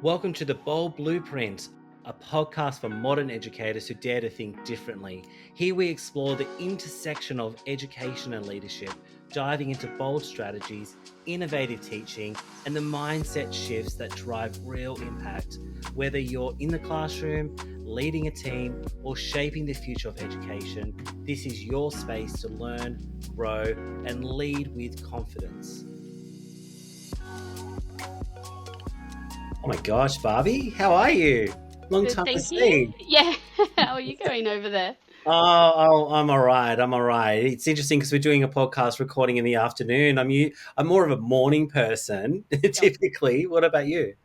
Welcome to The Bold Blueprint, a podcast for modern educators who dare to think differently. Here we explore the intersection of education and leadership, diving into bold strategies, innovative teaching, and the mindset shifts that drive real impact. Whether you're in the classroom, leading a team, or shaping the future of education, this is your space to learn, grow, and lead with confidence. Oh my gosh, Barbi, how are you? Long Good, time to thank see. you. Yeah, how are you going over there? I'm all right. I'm all right. It's interesting because we're doing a podcast recording in the afternoon. I'm more of a morning person Yep. typically. What about you?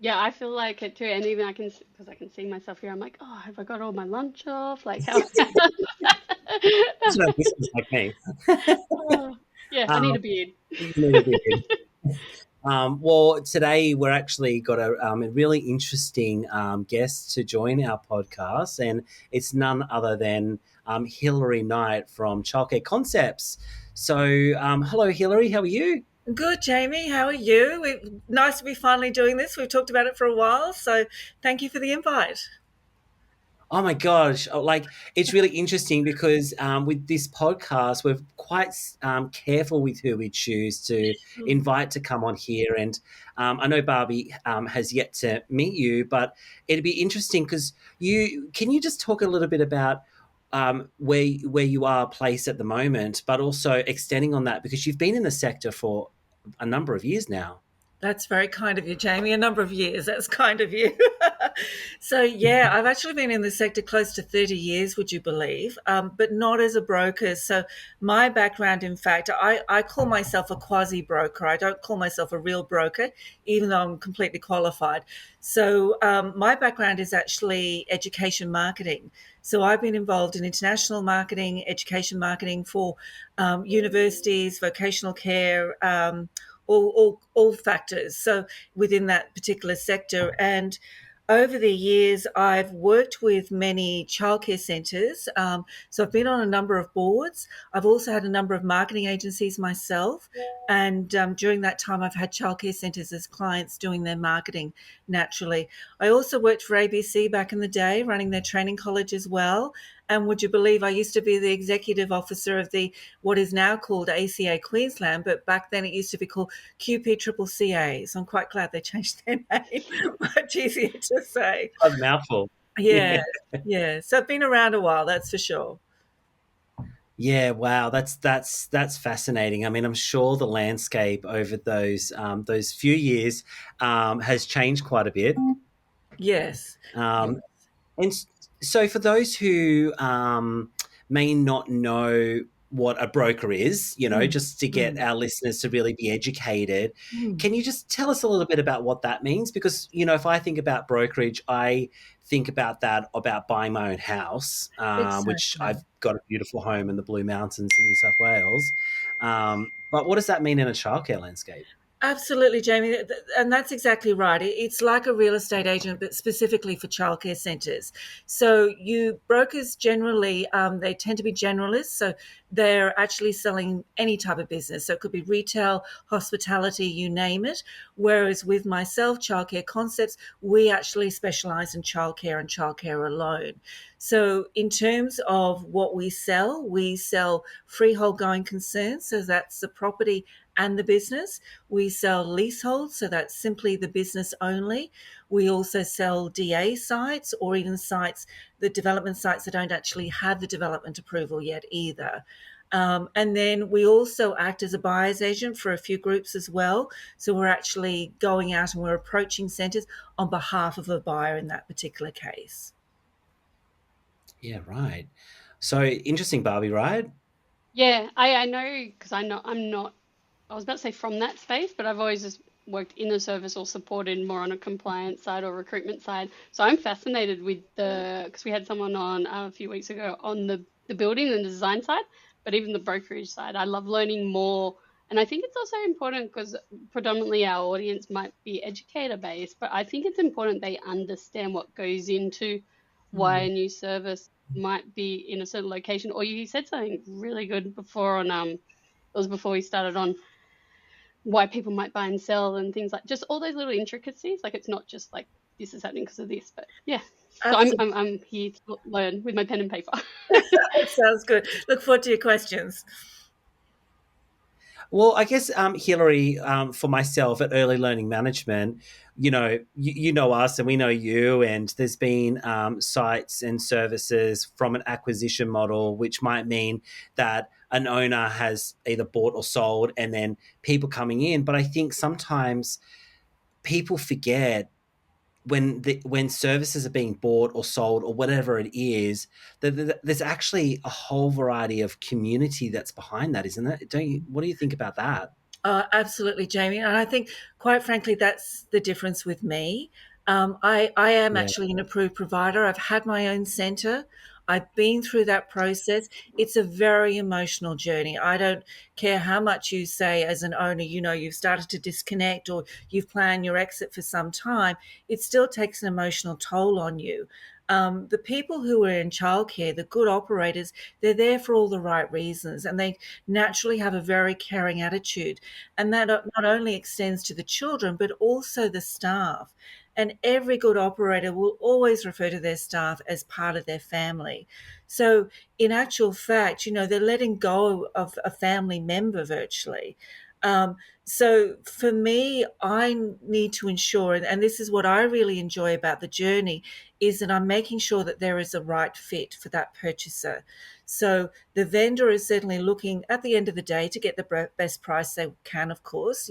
Yeah, I feel like it too, and even because I can see myself here. I'm like, oh, have I got all my lunch off? Like, how? It's no business like me. Oh, yeah, I need Um, a beard. you need a beard. Well, today we're actually got a really interesting guest to join our podcast, and it's none other than Hilary Knight from Childcare Concepts. So, hello, Hilary. How are you? Good, Jamie. How are you? Nice to be finally doing this. We've talked about it for a while, so thank you for the invite. Oh my gosh! Like it's really interesting because with this podcast, we're quite careful with who we choose to invite to come on here. And I know Barbie has yet to meet you, but it'd be interesting because you just talk a little bit about where you are placed at the moment, but also extending on that because you've been in the sector for a number of years now. That's very kind of you, Jamie. A number of years. That's kind of you. So, yeah, I've actually been in the sector close to 30 years, would you believe? But not as a broker. So, my background, in fact, I call myself a quasi broker. I don't call myself a real broker, even though I'm completely qualified. So, my background is actually education marketing. So, I've been involved in international marketing, education marketing for universities, vocational care. All factors. So within that particular sector, and over the years, I've worked with many childcare centres. So I've been on a number of boards. I've also had a number of marketing agencies myself. And during that time, I've had childcare centres as clients doing their marketing naturally. I also worked for ABC back in the day, running their training college as well. And would you believe I used to be the executive officer of the what is now called ACA Queensland, but back then it used to be called QPCCA. So I'm quite glad they changed their name. Much easier to say. A mouthful. Yeah, yeah. So I've been around a while, that's for sure. Yeah, wow, that's fascinating. I mean, I'm sure the landscape over those few years has changed quite a bit. Yes. Um, and so, for those who may not know what a broker is, Mm, just to get mm, our listeners to really be educated, mm. can you just tell us a little bit about what that means? Because, if I think about brokerage, I think about that, about buying my own house, which Exactly. I've got a beautiful home in the Blue Mountains in New South Wales. But what does that mean in a childcare landscape? Absolutely, Jamie. And that's exactly right. It's like a real estate agent, but specifically for childcare centres. So you brokers generally, they tend to be generalists. So they're actually selling any type of business. So it could be retail, hospitality, you name it. Whereas with myself, Childcare Concepts, we actually specialise in childcare and childcare alone. So in terms of what we sell freehold going concerns. So that's the property and the business. We sell leasehold, so that's simply the business only. We also sell DA sites or even sites, the development sites that don't actually have the development approval yet either. And then we also act as a buyer's agent for a few groups as well. So we're actually going out and we're approaching centres on behalf of a buyer in that particular case. Yeah, right. So interesting, Barbie, right? Yeah, I know because I'm not. I was about to say from that space, but I've always just worked in a service or supported more on a compliance side or recruitment side. So I'm fascinated with because we had someone on a few weeks ago on the building and the design side, but even the brokerage side. I love learning more. And I think it's also important because predominantly our audience might be educator based, but I think it's important they understand what goes into why Mm. a new service might be in a certain location. Or you said something really good before on it was before we started on why people might buy and sell and things like just all those little intricacies. Like it's not just like this is happening because of this, but yeah. So Absolutely. I'm here to learn with my pen and paper. Sounds good. Look forward to your questions. Well, I guess, Hilary, for myself at Early Learning Management, you know us and we know you, and there's been sites and services from an acquisition model, which might mean that an owner has either bought or sold, and then people coming in. But I think sometimes people forget when services are being bought or sold or whatever it is, that there's actually a whole variety of community that's behind that, isn't it? Don't you? What do you think about that? Absolutely, Jamie. And I think, quite frankly, that's the difference with me. I am Yeah. actually an approved provider. I've had my own centre. I've been through that process. It's a very emotional journey. I don't care how much you say as an owner, you've started to disconnect or you've planned your exit for some time. It still takes an emotional toll on you. The people who are in childcare, the good operators, they're there for all the right reasons and they naturally have a very caring attitude. And that not only extends to the children, but also the staff. And every good operator will always refer to their staff as part of their family. So, in actual fact, they're letting go of a family member virtually. Um, so, for me, I need to ensure, and this is what I really enjoy about the journey, is that I'm making sure that there is a right fit for that purchaser. So, the vendor is certainly looking at the end of the day to get the best price they can, of course,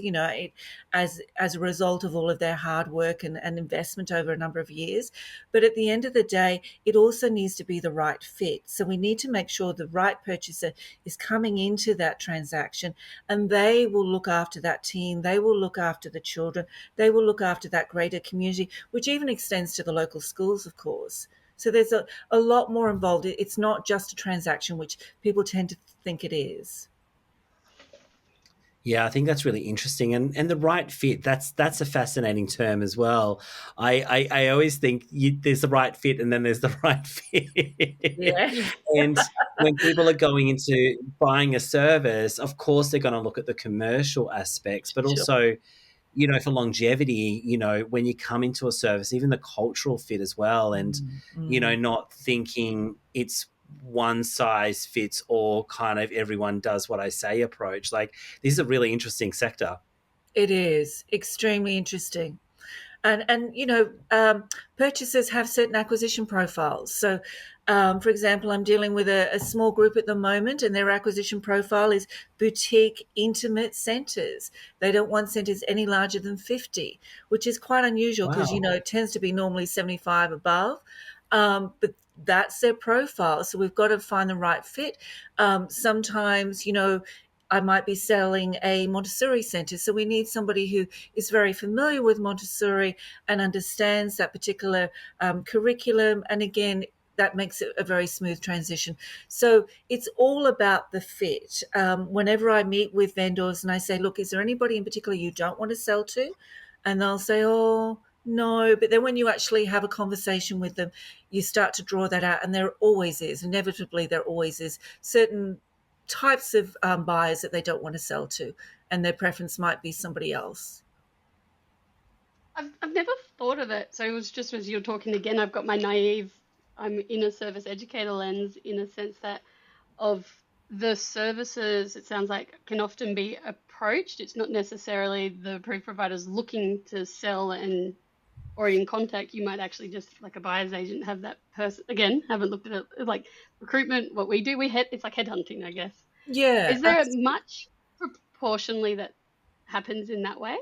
as a result of all of their hard work and investment over a number of years. But at the end of the day, it also needs to be the right fit. So we need to make sure the right purchaser is coming into that transaction and they will look after that team, they will look after the children, they will look after that greater community, which even extends to the local schools, of course. So there's a lot more involved. It's not just a transaction, which people tend to think it is. Yeah, I think that's really interesting, and the right fit. That's a fascinating term as well. I always think there's the right fit, and then there's the right fit. Yeah, And when people are going into buying a service, of course they're going to look at the commercial aspects, but sure. also, for longevity, when you come into a service, even the cultural fit as well, and Mm. not thinking it's one size fits all, kind of everyone does what I say approach. Like, this is a really interesting sector. It is extremely interesting. And purchasers have certain acquisition profiles. So, for example, I'm dealing with a small group at the moment, and their acquisition profile is boutique, intimate centres. They don't want centres any larger than 50, which is quite unusual because Wow. it tends to be normally 75 above. But that's their profile. So we've got to find the right fit. Sometimes, I might be selling a Montessori centre. So we need somebody who is very familiar with Montessori and understands that particular curriculum. And again, that makes it a very smooth transition. So it's all about the fit. Whenever I meet with vendors and I say, look, is there anybody in particular you don't want to sell to? And they'll say, oh, no. But then when you actually have a conversation with them, you start to draw that out. And there always is, inevitably, there always is certain types of buyers that they don't want to sell to, and their preference might be somebody else. I've never thought of it. So it was just as you're talking again, I've got my naive, I'm in a service educator lens in a sense that of the services, it sounds like can often be approached. It's not necessarily the approved providers looking to sell and or in contact. You might actually just like a buyer's agent have that person again. Haven't looked at it like recruitment. What we do, it's like headhunting, I guess. Yeah, Is there much proportionally that happens in that way?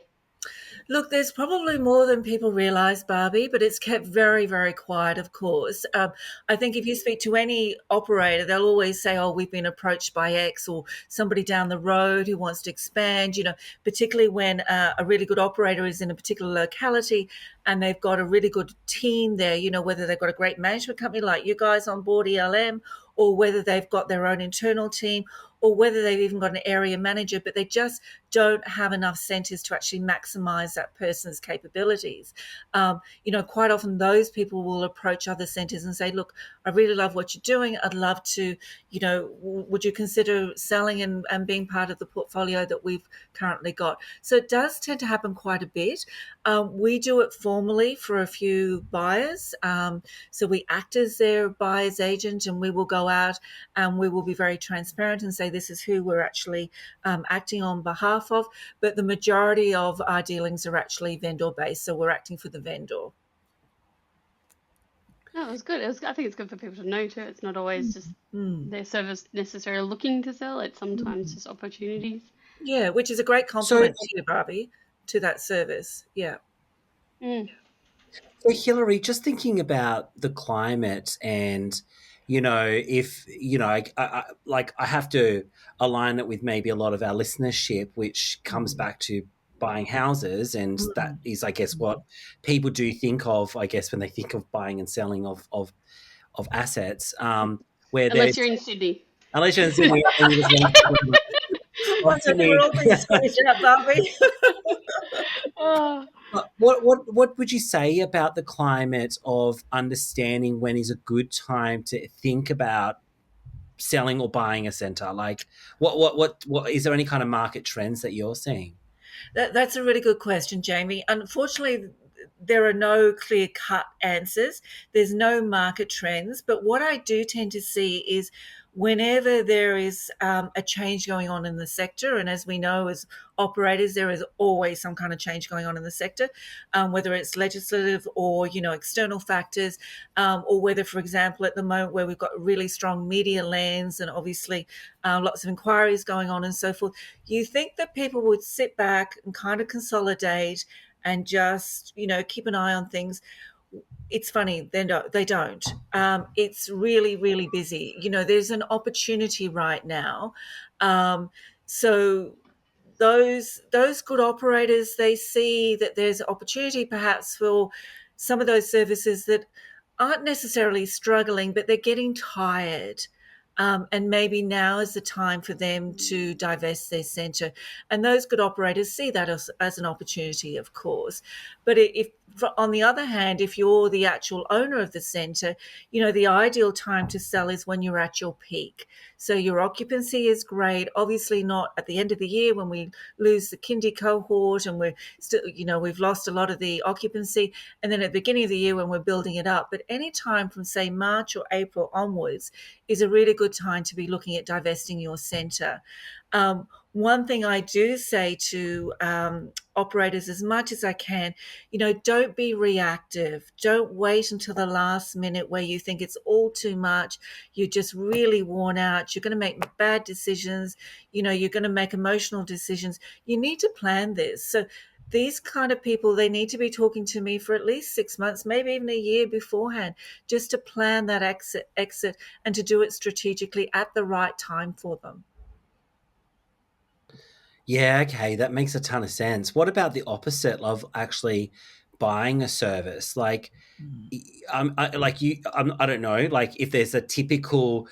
look, there's probably more than people realise, Barbie, but it's kept very, very quiet, of course. I think if you speak to any operator, they'll always say, oh, we've been approached by X or somebody down the road who wants to expand, particularly when a really good operator is in a particular locality and they've got a really good team there, whether they've got a great management company like you guys on board, ELM, or whether they've got their own internal team, or whether they've even got an area manager, but they just don't have enough centres to actually maximise that person's capabilities. Quite often those people will approach other centres and say, look, I really love what you're doing. I'd love to, would you consider selling and being part of the portfolio that we've currently got? So it does tend to happen quite a bit. We do it formally for a few buyers. So we act as their buyer's agent, and we will go out and we will be very transparent and say this is who we're actually acting on behalf of. But the majority of our dealings are actually vendor-based, so we're acting for the vendor. No, it was good. I think it's good for people to know too. It's not always just their service necessarily looking to sell. It's sometimes just opportunities. Yeah, which is a great So, compliment to you, Barbie, to that service. Yeah. Mm. so Hilary, just thinking about the climate, and if I have to align it with maybe a lot of our listenership, which comes back to buying houses, and that is, I guess, what people do think of, I guess, when they think of buying and selling of assets, where Unless there's, you're in Sydney. unless you're in Sydney, I think you just want of That's a Sydney. cruel thing to say to that, Barbie. Oh, What would you say about the climate of understanding when is a good time to think about selling or buying a center? Like, what is there any kind of market trends that you're seeing? That's a really good question, Jamie. Unfortunately, there are no clear cut answers. There's no market trends. But what I do tend to see is whenever there is a change going on in the sector, and as we know, as operators, there is always some kind of change going on in the sector, whether it's legislative or external factors, or whether, for example, at the moment where we've got really strong media lands and obviously lots of inquiries going on and so forth, you think that people would sit back and kind of consolidate and just keep an eye on things. It's funny, they don't. It's really, really busy. There's an opportunity right now. So those good operators, they see that there's opportunity perhaps for some of those services that aren't necessarily struggling, but they're getting tired. And maybe now is the time for them to divest their centre. And those good operators see that as an opportunity, of course. But if, on the other hand, if you're the actual owner of the centre, the ideal time to sell is when you're at your peak. So your occupancy is great, obviously not at the end of the year when we lose the kindy cohort and we're still, we've lost a lot of the occupancy, and then at the beginning of the year when we're building it up. But any time from, say, March or April onwards is a really good time to be looking at divesting your centre. One thing I do say to operators as much as I can, don't be reactive. Don't wait until the last minute where you think it's all too much. You're just really worn out. You're going to make bad decisions. You're going to make emotional decisions. You need to plan this. So these kind of people, they need to be talking to me for at least 6 months, maybe even a year beforehand, just to plan that exit and to do it strategically at the right time for them. Yeah, okay, that makes a ton of sense. What about the opposite of actually buying a service? Like, I don't know, like if there's a typical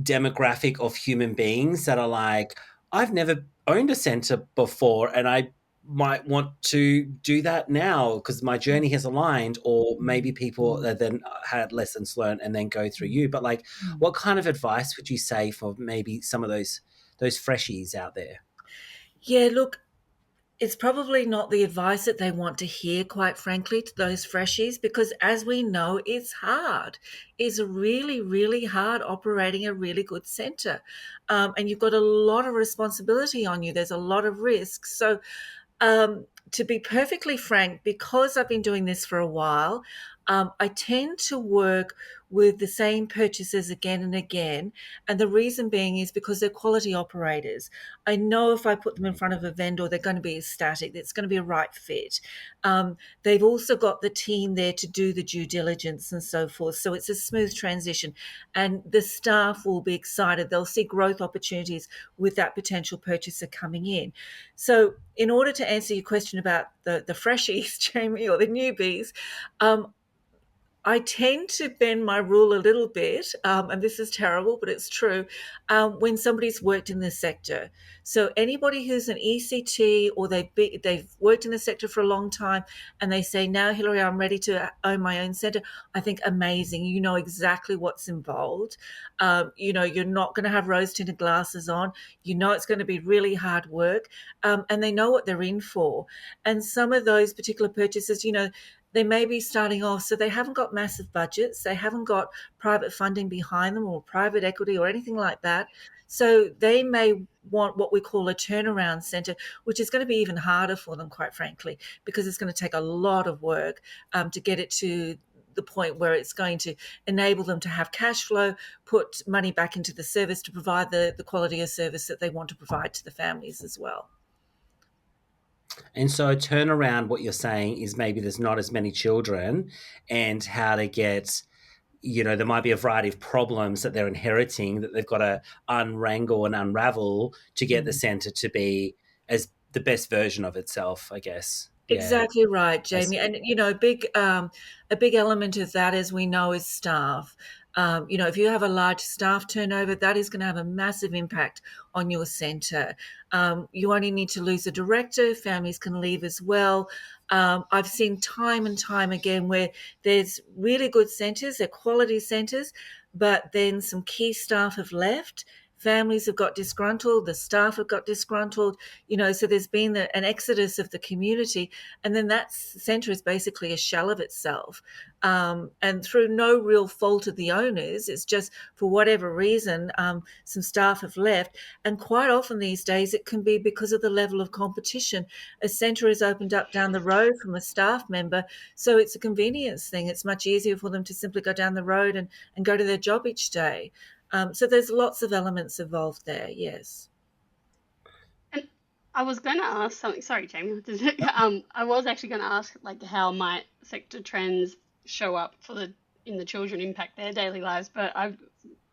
demographic of human beings that are like, I've never owned a center before, and I might want to do that now because my journey has aligned, or maybe people that then had lessons learned and then go through you. But like, what kind of advice would you say for maybe some of those freshies out there? Yeah, look, it's probably not the advice that they want to hear, quite frankly, to those freshies, because as we know, it's hard. It's really, really hard operating a really good centre. And you've got a lot of responsibility on you. There's a lot of risk. So to be perfectly frank, because I've been doing this for a while, I tend to work with the same purchasers again and again. And the reason being is because they're quality operators. I know if I put them in front of a vendor, they're going to be ecstatic. It's going to be a right fit. They've also got the team there to do the due diligence and so forth. So it's a smooth transition. And the staff will be excited. They'll see growth opportunities with that potential purchaser coming in. So in order to answer your question about the freshies, Jamie, or the newbies, I tend to bend my rule a little bit, and this is terrible, but it's true. When somebody's worked in the sector, so anybody who's an ECT or they've worked in the sector for a long time, and they say, "Now, Hilary, I'm ready to own my own centre." I think amazing. You know exactly what's involved. You're not going to have rose-tinted glasses on. You know it's going to be really hard work, and they know what they're in for. And some of those particular purchases, they may be starting off, so they haven't got massive budgets, they haven't got private funding behind them or private equity or anything like that. So they may want what we call a turnaround centre, which is going to be even harder for them, quite frankly, because it's going to take a lot of work to get it to the point where it's going to enable them to have cash flow, put money back into the service to provide the quality of service that they want to provide to the families as well. And so turnaround, what you're saying is maybe there's not as many children, and how to get, there might be a variety of problems that they're inheriting that they've got to unwrangle and unravel to get the centre to be as the best version of itself, I guess. Yeah, Exactly right, I Jamie. see. And a big element of that, as we know, is staff. If you have a large staff turnover, that is going to have a massive impact on your centre. You only need to lose a director; families can leave as well. I've seen time and time again where there's really good centres, they're quality centres, but then some key staff have left. Families have got disgruntled, the staff have got disgruntled, so there's been an exodus of the community, and then that centre is basically a shell of itself. And through no real fault of the owners, it's just for whatever reason, some staff have left. And quite often these days, it can be because of the level of competition. A centre is opened up down the road from a staff member, so it's a convenience thing. It's much easier for them to simply go down the road and go to their job each day. So there's lots of elements involved there, yes. And I was going to ask something. Sorry, Jamie. I was actually going to ask like how might sector trends show up in the children impact their daily lives, but I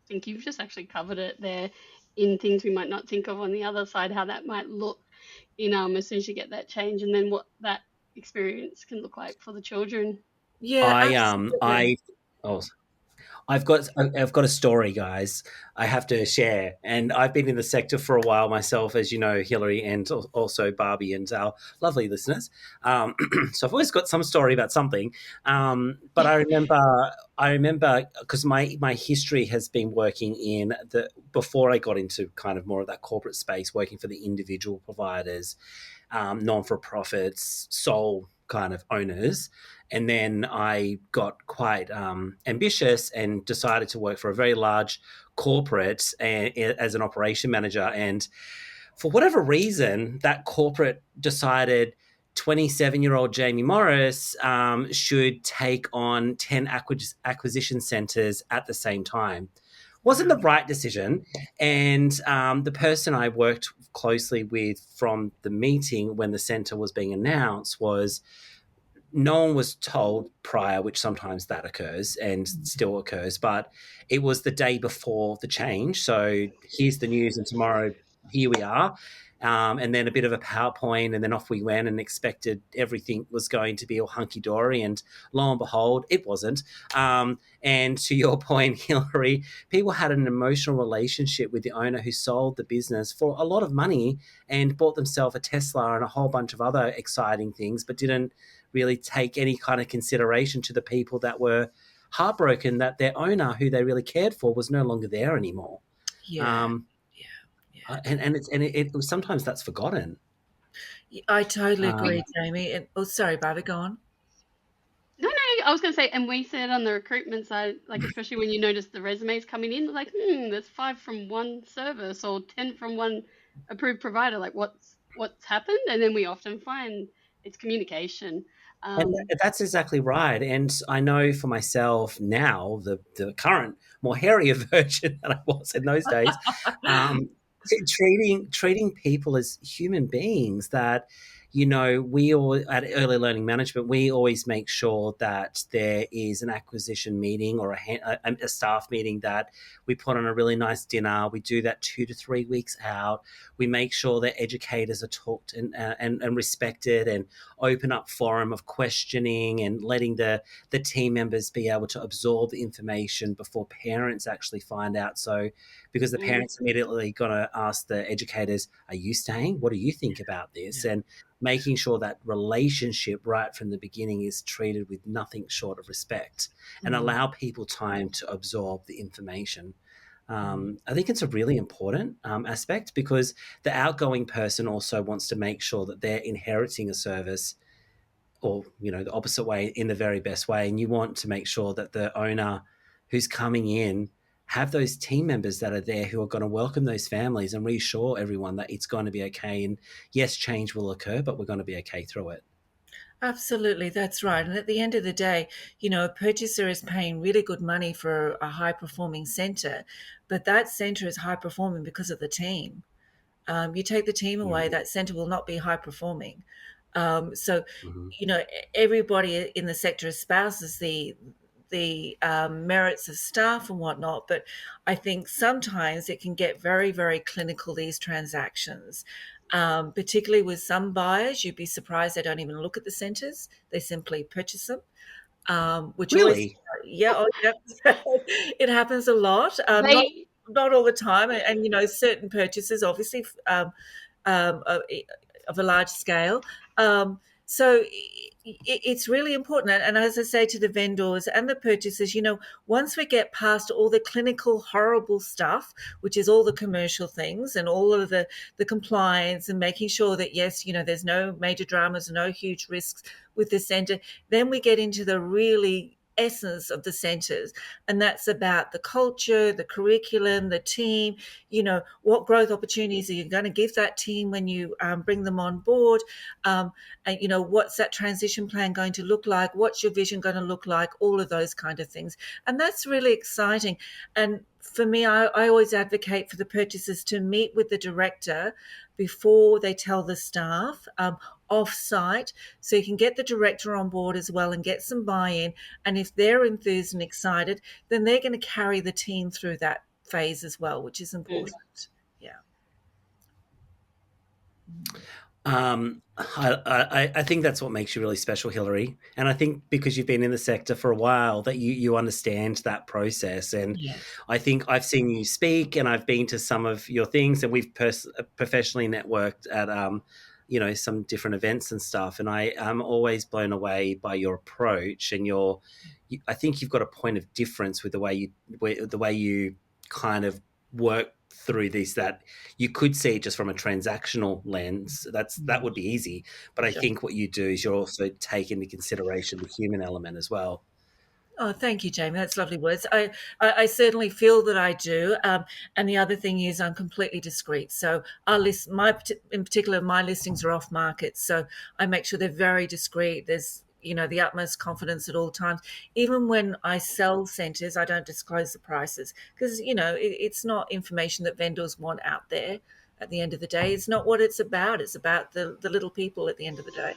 think you've just actually covered it there in things we might not think of on the other side, how that might look in as soon as you get that change, and then what that experience can look like for the children. Yeah, I absolutely. I oh I've got a story, guys. I have to share, and I've been in the sector for a while myself, as you know, Hilary, and also Barbie, and our lovely listeners. So I've always got some story about something. But I remember because my history has been working in the before I got into kind of more of that corporate space, working for the individual providers, non for profits, sole kind of owners. And then I got quite ambitious and decided to work for a very large corporate as an operation manager. And for whatever reason, that corporate decided 27-year-old Jamie Morris should take on 10 acquisition centers at the same time. Wasn't the right decision. And the person I worked closely with from the meeting when the center was being announced was no one was told prior, which sometimes that occurs and still occurs, but it was the day before the change. So here's the news, and tomorrow here we are. And then a bit of a PowerPoint, and then off we went and expected everything was going to be all hunky dory. And lo and behold, it wasn't. And to your point, Hilary, people had an emotional relationship with the owner who sold the business for a lot of money and bought themselves a Tesla and a whole bunch of other exciting things, but didn't really take any kind of consideration to the people that were heartbroken that their owner, who they really cared for, was no longer there anymore. Yeah, Um, yeah, and sometimes that's forgotten. yeah. I totally Um, agree, Jamie. And oh, sorry, Barbie, go on. No, I was going to say, and we said on the recruitment side, like especially when you notice the resumes coming in, like, there's 5 from one service or 10 from one approved provider. Like, what's happened? And then we often find it's communication. and Um, that's exactly right. And I know for myself now, the current more hairier version than I was in those days, um, treating people as human beings that we all at Early Learning Management, we always make sure that there is an acquisition meeting or a staff meeting that we put on a really nice dinner. We do that 2 to 3 weeks out. We make sure that educators are talked and respected, and open up forum of questioning and letting the team members be able to absorb the information before parents actually find out. So, because the Mm, parents immediately going to ask the educators, "Are you staying? What do you think about this?" Yeah. And making sure that relationship right from the beginning is treated with nothing short of respect, and Mm, allow people time to absorb the information. mm, I think it's a really important aspect, because the outgoing person also wants to make sure that they're inheriting a service, or the opposite way, in the very best way, and you want to make sure that the owner who's coming in have those team members that are there who are going to welcome those families and reassure everyone that it's going to be okay, and yes, change will occur, but we're going to be okay through it. absolutely, that's right. And at the end of the day, a purchaser is paying really good money for a high performing center, but that center is high performing because of the team. You take the team away, Mm-hmm. that center will not be high performing. So, Mm-hmm. you know, everybody in the sector espouses the merits of staff and whatnot, but I think sometimes it can get very, very clinical, these transactions. Particularly with some buyers, you'd be surprised they don't even look at the centres; they simply purchase them, which always, Really? yeah, oh, yeah, it happens a lot. they Not all the time, and certain purchases, obviously, um, of, of a large scale. So it's really important. And as I say to the vendors and the purchasers, once we get past all the clinical horrible stuff, which is all the commercial things and all of the compliance and making sure that, yes, there's no major dramas, no huge risks with the centre, then we get into the really essence of the centres, and that's about the culture, the curriculum, the team. What growth opportunities are you going to give that team when you bring them on board? And what's that transition plan going to look like? What's your vision going to look like? All of those kind of things, and that's really exciting. And for me, I always advocate for the purchasers to meet with the director before they tell the staff, off site, so you can get the director on board as well and get some buy-in. And if they're enthused and excited, then they're going to carry the team through that phase as well, which is mm, important. Yeah. I think that's what makes you really special, Hilary. And I think because you've been in the sector for a while, that you understand that process. And Yes. I think I've seen you speak, and I've been to some of your things, and we've professionally networked at some different events and stuff. And I am always blown away by your approach and I think you've got a point of difference with the way you kind of work through this, that you could see it just from a transactional lens. That Mm. would be easy, but I Sure. think what you do is you also take into consideration the human element as well. Oh, thank you, Jamie. That's lovely words. I certainly feel that I do. And the other thing is, I'm completely discreet. So our list, in particular, my listings are off market. So I make sure they're very discreet. There's, the utmost confidence at all times. Even when I sell centres, I don't disclose the prices because, it's not information that vendors want out there at the end of the day. It's not what it's about. It's about the little people at the end of the day.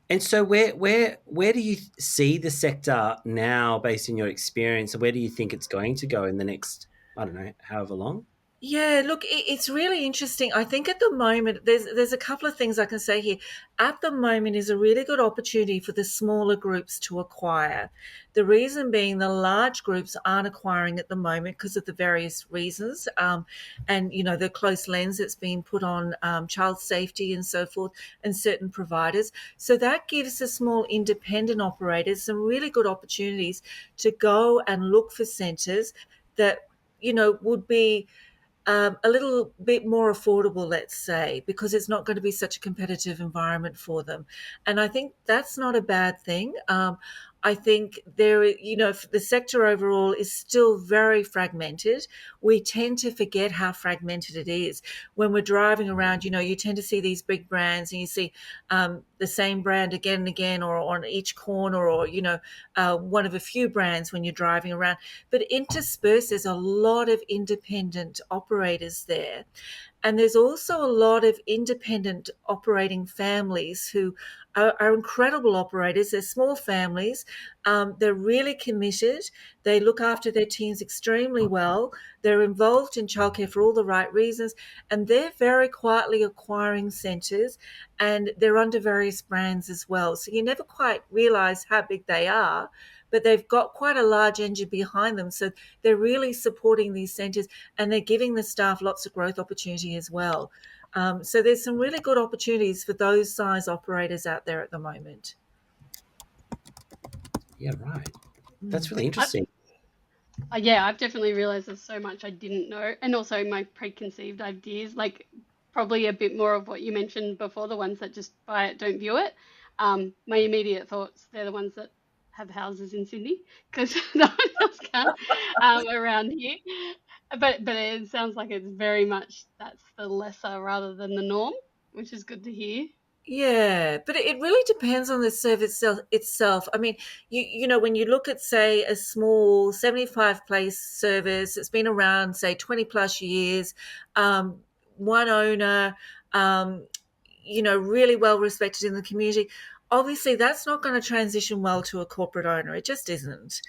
And so, where do you see the sector now, based on your experience, and where do you think it's going to go in the next, I don't know, however long? Yeah, look, it's really interesting. I think at the moment there's a couple of things I can say here. At the moment is a really good opportunity for the smaller groups to acquire. The reason being the large groups aren't acquiring at the moment because of the various reasons, and the close lens that's been put on child safety and so forth, and certain providers. So that gives the small independent operators some really good opportunities to go and look for centres that would be a little bit more affordable, let's say, because it's not going to be such a competitive environment for them. And I think that's not a bad thing. I think the sector overall is still very fragmented. We tend to forget how fragmented it is. When we're driving around, you tend to see these big brands and you see the same brand again and again, or on each corner, or, one of a few brands when you're driving around. But interspersed, there's a lot of independent operators there. And there's also a lot of independent operating families who are incredible operators. They're small families. They're really committed. They look after their teams extremely well. They're involved in childcare for all the right reasons. And they're very quietly acquiring centres, and they're under various brands as well. So you never quite realise how big they are, but they've got quite a large engine behind them. So they're really supporting these centres, and they're giving the staff lots of growth opportunity as well. So there's some really good opportunities for those size operators out there at the moment. Yeah, right. That's Mm. really interesting. Yeah, I've definitely realized there's so much I didn't know, and also my preconceived ideas, like probably a bit more of what you mentioned before, the ones that just buy it, don't view it. My immediate thoughts, they're the ones that have houses in Sydney, because no one else can around here. But it sounds like it's very much that's the lesser rather than the norm, which is good to hear. Yeah, but it really depends on the service itself. I mean, you know, when you look at, say, a small 75 place service that's been around, say, 20 plus years, um, one owner, um, you know, really well respected in the community, obviously that's not going to transition well to a corporate owner. It just isn't.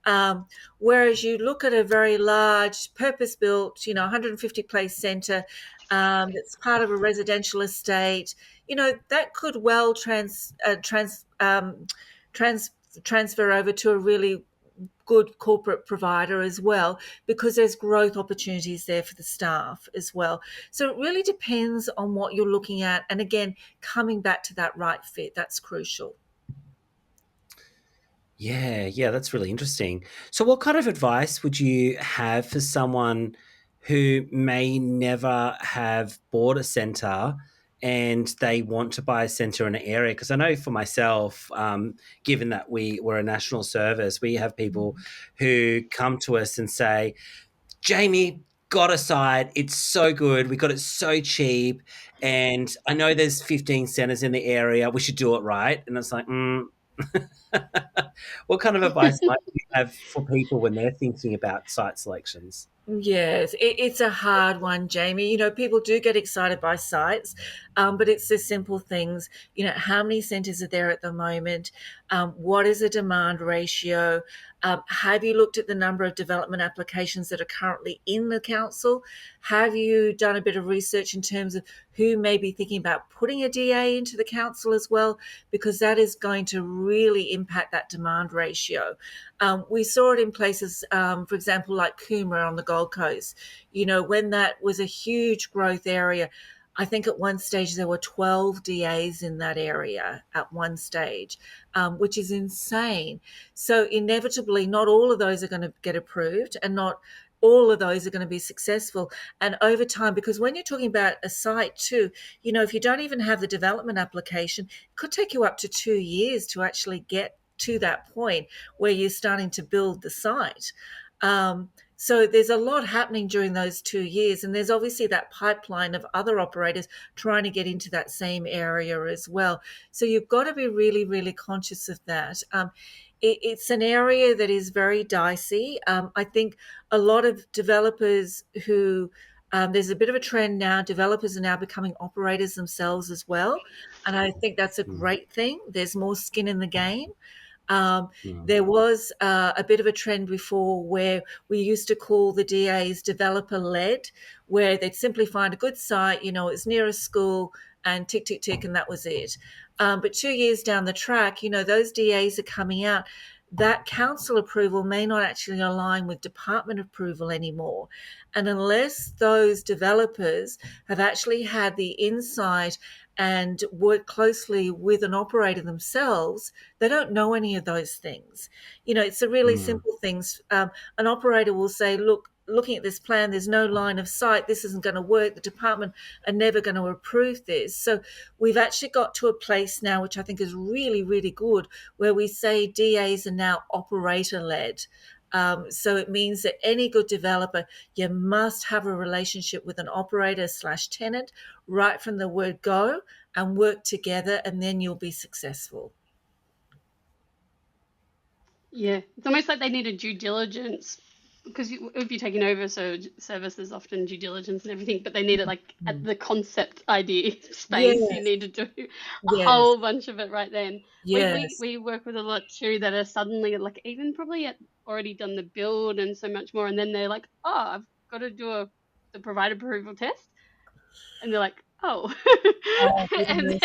Um, Whereas you look at a very large, purpose built, you know, 150 place centre that's part of a residential estate, you know, that could well trans, transfer over to a really good corporate provider as well, because there's growth opportunities there for the staff as well. So it really depends on what you're looking at. And again, coming back to that right fit, that's crucial. Yeah, that's really interesting. So, what kind of advice would you have for someone who may never have bought a center and they want to buy a center in an area? Because I know for myself, given that we were a national service, we have people who come to us and say, Jamie, got a site. It's so good. We got it so cheap. And I know there's 15 centers in the area. We should do it right. And it's like, what kind of advice might you have for people when they're thinking about site selections? Yes, it's a hard one, Jamie. You know, people do get excited by sites, but it's the simple things. You know, how many centres are there at the moment? What is the demand ratio? Have you looked at the number of development applications that are currently in the council? Have you done a bit of research in terms of who may be thinking about putting a DA into the council as well? Because that is going to really impact that demand ratio. We saw it in places, for example, like Coomera on the Gold Coast. You know, when that was a huge growth area, I think at one stage there were 12 DAs in that area at one stage, which is insane. So inevitably, not all of those are going to get approved, and not all of those are going to be successful. And over time, because when you're talking about a site too, you know, if you don't even have the development application, it could take you up to 2 years to actually get to that point where you're starting to build the site. So there's a lot happening during those 2 years, and there's obviously that pipeline of other operators trying to get into that same area as well. So you've got to be really, really conscious of that. It's an area that is very dicey. I think a lot of developers who there's a bit of a trend now. Developers are now becoming operators themselves as well, and I think that's a Mm, great thing. There's more skin in the game. Um, mm, there was a bit of a trend before where we used to call the DAs developer led, where they'd simply find a good site, you know, it's near a school and tick, tick, tick, and that was it. But 2 years down the track, you know, those DAs are coming out. That council approval may not actually align with department approval anymore. And unless those developers have actually had the insight and work closely with an operator themselves, they don't know any of those things. You know, it's the really mm. simple things. An operator will say, look, looking at this plan, there's no line of sight. This isn't going to work. The department are never going to approve this. So we've actually got to a place now, which I think is really, really good, where we say DAs are now operator led. So it means that any good developer, you must have a relationship with an operator slash tenant right from the word go, and work together, and then you'll be successful. Yeah, it's almost like they need a due diligence because if you're taking over, so services often due diligence and everything, but they need it like at the concept idea space. You Yes, need to do a yes, whole bunch of it right then. yes. We work with a lot too that are suddenly like even probably already done the build and so much more, and then they're like, oh, I've got to do the provider approval test, and they're like, oh, Oh, and goodness.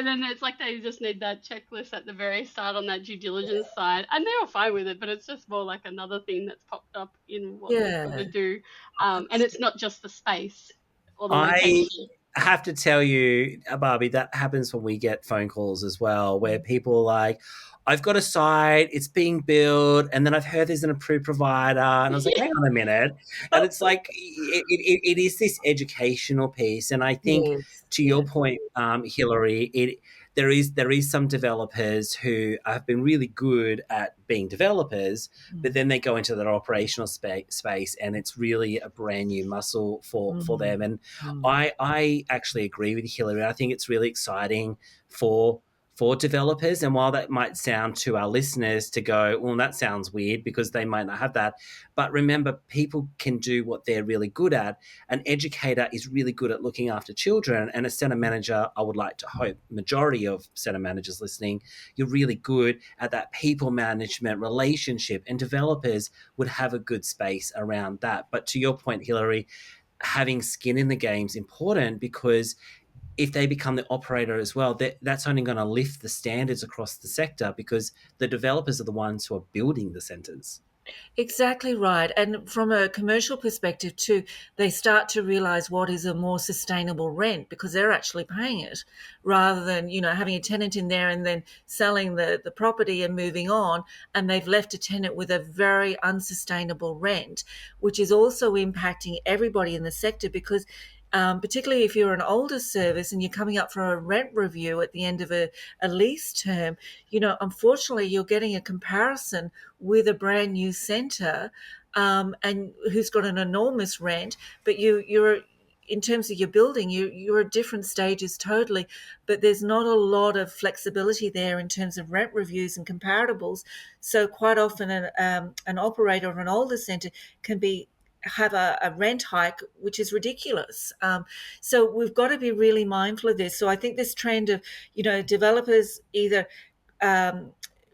then it's like they just need that checklist at the very start on that due diligence side, and they're all fine with it, but it's just more like another thing that's popped up in what they've got to Yeah. do, and it's not just the space or the I location. have to tell you, Barbie, that happens when we get phone calls as well, where people are like, I've got a site, it's being built, and then I've heard there's an approved provider. And I was like, hang on a minute. And it's like, it is this educational piece. And I think, Yes, to your yes. point, Hilary, there is some developers who have been really good at being developers, but then they go into that operational space and it's really a brand new muscle for Mm, them. And mm. I actually agree with Hilary. I think it's really exciting for developers. And while that might sound to our listeners to go, well, that sounds weird because they might not have that. But remember, people can do what they're really good at. An educator is really good at looking after children. And a center manager, I would like to hope, majority of center managers listening, you're really good at that people management relationship. And developers would have a good space around that. But to your point, Hilary, having skin in the game is important because if they become the operator as well, that's only going to lift the standards across the sector because the developers are the ones who are building the centres. Exactly right. And from a commercial perspective too, they start to realize what is a more sustainable rent because they're actually paying it rather than, having a tenant in there and then selling the property and moving on. And they've left a tenant with a very unsustainable rent, which is also impacting everybody in the sector because particularly if you're an older service and you're coming up for a rent review at the end of a lease term, unfortunately, you're getting a comparison with a brand new centre and who's got an enormous rent, but you're in terms of your building, you're at different stages totally, but there's not a lot of flexibility there in terms of rent reviews and comparables. So quite often an operator of an older centre can have a rent hike, which is ridiculous. So we've got to be really mindful of this. So I think this trend of, developers either um,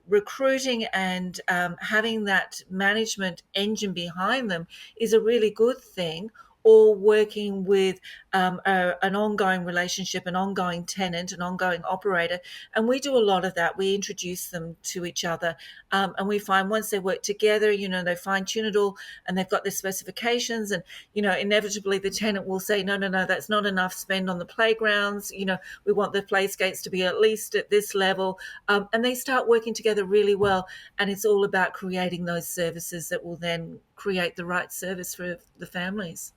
recruiting and having that management engine behind them is a really good thing, or working with an ongoing relationship, an ongoing tenant, an ongoing operator. And we do a lot of that. We introduce them to each other. And we find once they work together, they fine tune it all and they've got their specifications. And, inevitably the tenant will say, no, no, no, that's not enough spend on the playgrounds. We want the playscapes to be at least at this level. And they start working together really well. And it's all about creating those services that will then create the right service for the families.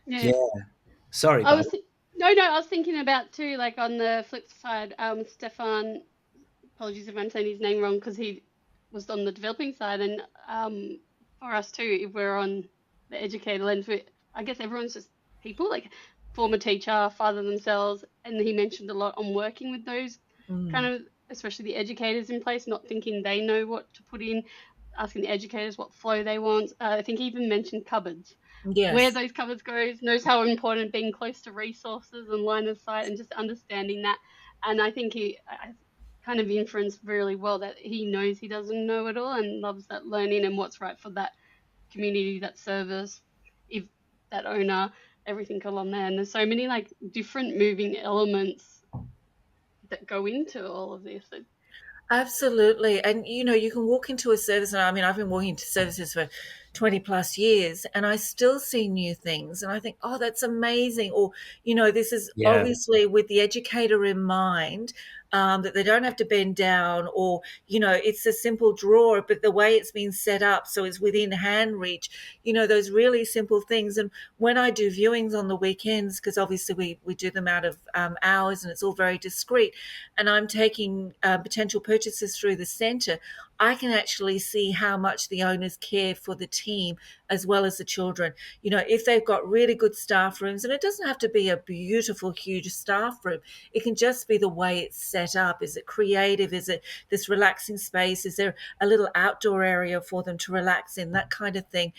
Yeah, Yeah. Sorry, I Barb. was no, I was thinking about too, like on the flip side, Stefan. Apologies if I'm saying his name wrong because he was on the developing side, and for us too, if we're on the educator lens, I guess everyone's just people, like former teacher, father themselves, and he mentioned a lot on working with those kind Mm. of, especially the educators in place, not thinking they know what to put in, asking the educators what flow they want. I think he even mentioned cupboards, where Yes. those cupboards goes, knows how important being close to resources and line of sight and just understanding that. And I think I kind of inference really well that he knows he doesn't know it all and loves that learning and what's right for that community, that service, if that owner, everything along there. And there's so many like different moving elements that go into all of this. Absolutely. And you can walk into a service, and I mean, I've been walking into services for 20 plus years, and I still see new things. And I think, oh, that's amazing. Or, this is Yeah. obviously with the educator in mind, that they don't have to bend down, or, it's a simple drawer, but the way it's been set up so it's within hand reach, those really simple things. And when I do viewings on the weekends, because obviously we do them out of hours and it's all very discreet, and I'm taking potential purchases through the centre, I can actually see how much the owners care for the team as well as the children. If they've got really good staff rooms, and it doesn't have to be a beautiful, huge staff room, it can just be the way it's set up. Is it creative? Is it this relaxing space? Is there a little outdoor area for them to relax in? That kind of thing.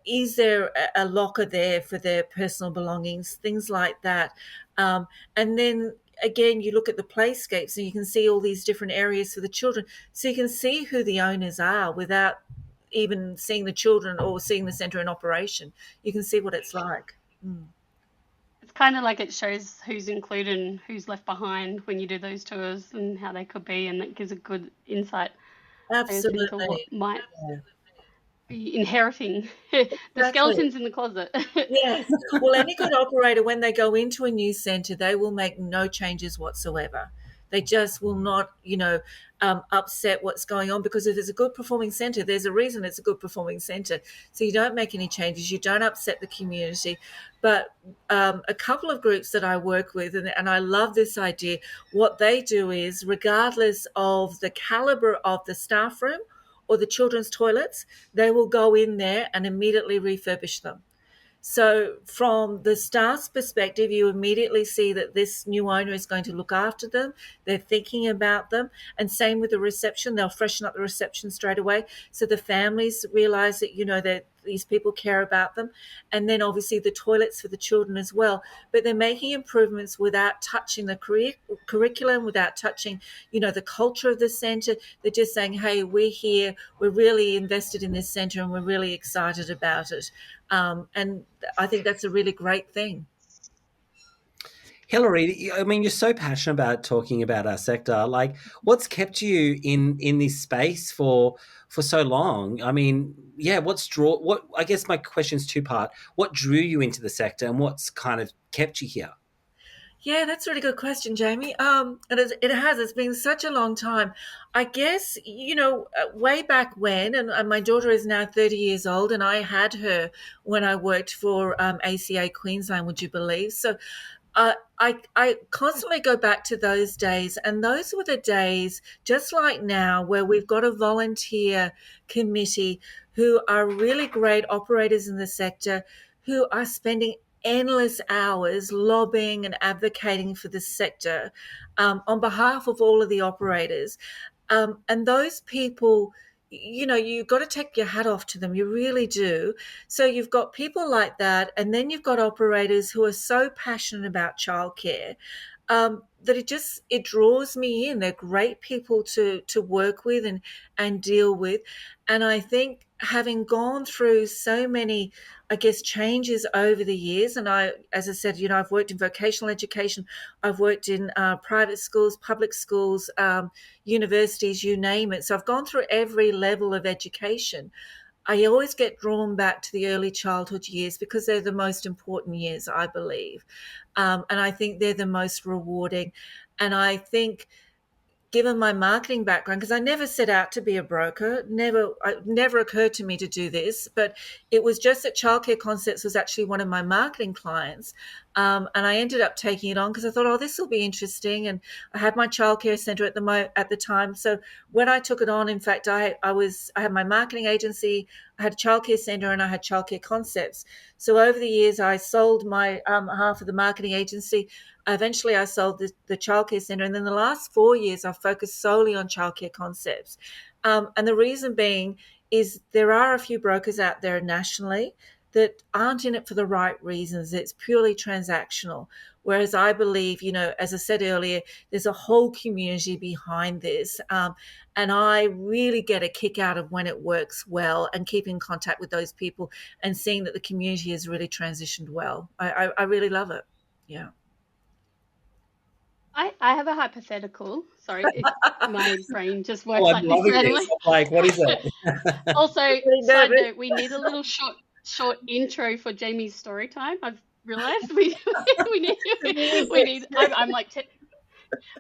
Is there a locker there for their personal belongings? Things like that. And then again, you look at the playscapes and you can see all these different areas for the children. So you can see who the owners are without even seeing the children or seeing the centre in operation. You can see what it's like. It's kind of like it shows who's included and who's left behind when you do those tours and how they could be, and that gives a good insight, I guess, into what Absolutely. might Yeah. be inheriting the Exactly. skeletons in the closet. Yes. Well, any good operator, when they go into a new centre, they will make no changes whatsoever. They just will not, upset what's going on, because if it's a good performing centre, there's a reason it's a good performing centre. So you don't make any changes, you don't upset the community. But a couple of groups that I work with, and I love this idea, what they do is, regardless of the calibre of the staff room or the children's toilets, they will go in there and immediately refurbish them. So from the staff's perspective, you immediately see that this new owner is going to look after them. They're thinking about them. And same with the reception. They'll freshen up the reception straight away. So the families realize that, that these people care about them. And then obviously the toilets for the children as well. But they're making improvements without touching the curriculum, without touching, the culture of the centre. They're just saying, hey, we're here. We're really invested in this centre and we're really excited about it. And I think that's a really great thing. Hilary, I mean, you're so passionate about talking about our sector. Like, what's kept you in this space for so long? I mean, yeah, what I guess my question's two-part. What drew you into the sector and what's kind of kept you here? Yeah, that's a really good question, Jamie. And it's been such a long time. I guess, way back when, and my daughter is now 30 years old, and I had her when I worked for ACA Queensland, would you believe? So I constantly go back to those days, and those were the days, just like now, where we've got a volunteer committee who are really great operators in the sector, who are spending endless hours lobbying and advocating for the sector on behalf of all of the operators. And those people, you've got to take your hat off to them. You really do. So you've got people like that, and then you've got operators who are so passionate about childcare that it draws me in. They're great people to work with and deal with. And I think, having gone through so many, I guess, changes over the years, and as I said, I've worked in vocational education, I've worked in private schools, public schools, universities, you name it. So I've gone through every level of education. I always get drawn back to the early childhood years because they're the most important years, I believe. And I think they're the most rewarding. And I think, given my marketing background, because I never set out to be a broker, it never occurred to me to do this, but it was just that Childcare Concepts was actually one of my marketing clients. And I ended up taking it on because I thought, oh, this will be interesting. And I had my childcare centre at the time. So when I took it on, in fact, I had my marketing agency, I had a childcare centre, and I had Childcare Concepts. So over the years, I sold my half of the marketing agency. Eventually, I sold the childcare centre, and then the last 4 years, I've focused solely on Childcare Concepts. And the reason being is there are a few brokers out there nationally that aren't in it for the right reasons. It's purely transactional. Whereas I believe, as I said earlier, there's a whole community behind this. And I really get a kick out of when it works well and keep in contact with those people and seeing that the community has really transitioned well. I really love it. Yeah. I have a hypothetical. Sorry, my brain just Oh, works I'm like this loving randomly. this. I'm like, what is it? Also, Really side nervous. note, we need a little short intro for Jamie's story time. I've realised we need. I'm like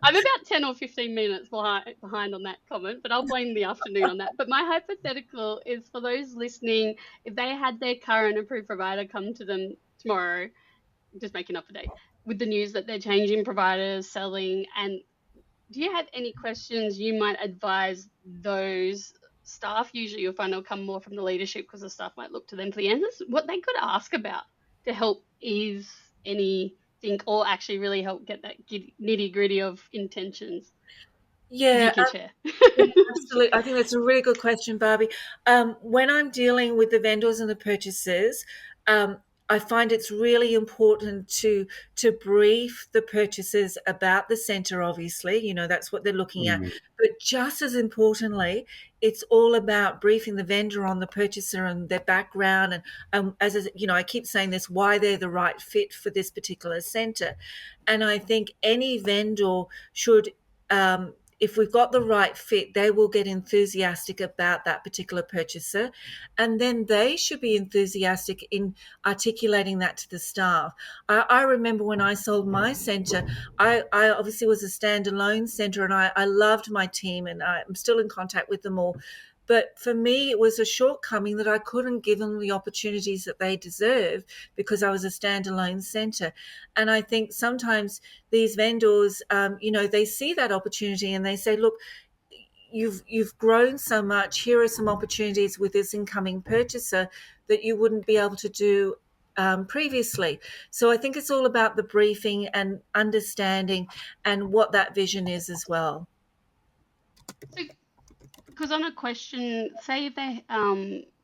I'm about 10 or 15 minutes behind on that comment, but I'll blame the afternoon on that. But my hypothetical is for those listening, if they had their current approved provider come to them tomorrow, just making up a date, with the news that they're changing providers, selling, and do you have any questions you might advise those staff, usually you'll find it'll come more from the leadership because the staff might look to them for the answers. What they could ask about to help ease anything or actually really help get that nitty gritty of intentions. If you Yeah, can share. yeah, absolutely. I think that's a really good question, Barbie. When I'm dealing with the vendors and the purchasers, um, I find it's really important to brief the purchasers about the centre. Obviously, that's what they're looking at. Mm. But just as importantly, it's all about briefing the vendor on the purchaser and their background, and I keep saying this, why they're the right fit for this particular centre. And I think any vendor should. If we've got the right fit, they will get enthusiastic about that particular purchaser. And then they should be enthusiastic in articulating that to the staff. I remember when I sold my centre, I obviously was a standalone centre, and I loved my team, and I'm still in contact with them all. But for me, it was a shortcoming that I couldn't give them the opportunities that they deserve because I was a standalone centre. And I think sometimes these vendors, they see that opportunity and they say, look, you've grown so much. Here are some opportunities with this incoming purchaser that you wouldn't be able to do previously. So I think it's all about the briefing and understanding and what that vision is as well. So, because on a question, say if they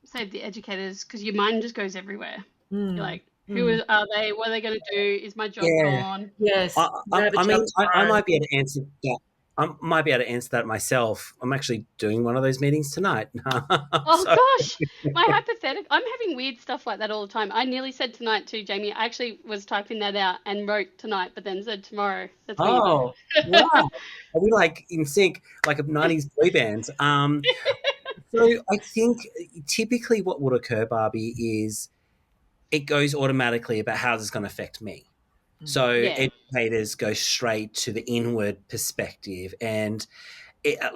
say if the educators, because your mind just goes everywhere. You're like, are they? What are they going to do? Is my job Yeah. gone? Yes, I, you have a I job mean, I tomorrow. might be able to answer that. I might be able to answer that myself. I'm actually doing one of those meetings tonight. Oh So, gosh, my hypothetical. I'm having weird stuff like that all the time. I nearly said tonight to Jamie. I actually was typing that out and wrote tonight, but then said tomorrow. That's weird. oh, wow. Are we like in sync, like a 90s boy band? So I think typically what would occur, Barbie, is it goes automatically about how this is going to affect me. So Yeah. educators go straight to the inward perspective, and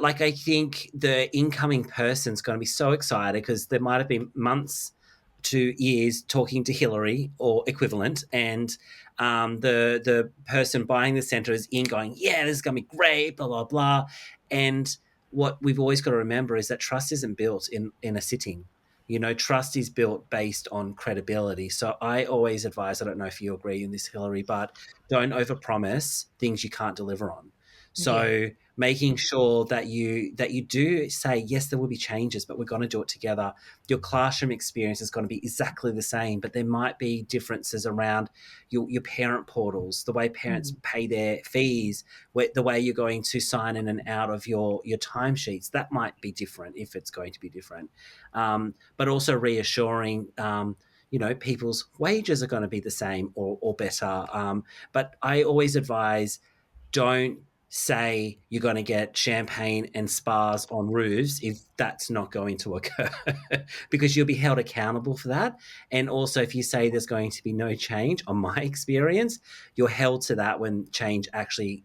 like I think the incoming person's going to be so excited because there might have been months to years talking to Hilary or equivalent, and the person buying the center is in going, yeah, this is going to be great, blah blah blah. And what we've always got to remember is that trust isn't built in a sitting. Trust is built based on credibility. So I always advise, I don't know if you agree in this, Hilary, but don't overpromise things you can't deliver on. Yeah, So making sure that you do say, yes, there will be changes, but we're going to do it together. Your classroom experience is going to be exactly the same, but there might be differences around your parent portals, the way parents pay their fees, the way you're going to sign in and out of your timesheets. That might be different if it's going to be different. But also reassuring, people's wages are going to be the same or better. But I always advise, don't say you're going to get champagne and spas on roofs if that's not going to occur because you'll be held accountable for that. And also, if you say there's going to be no change, on my experience, you're held to that when change actually,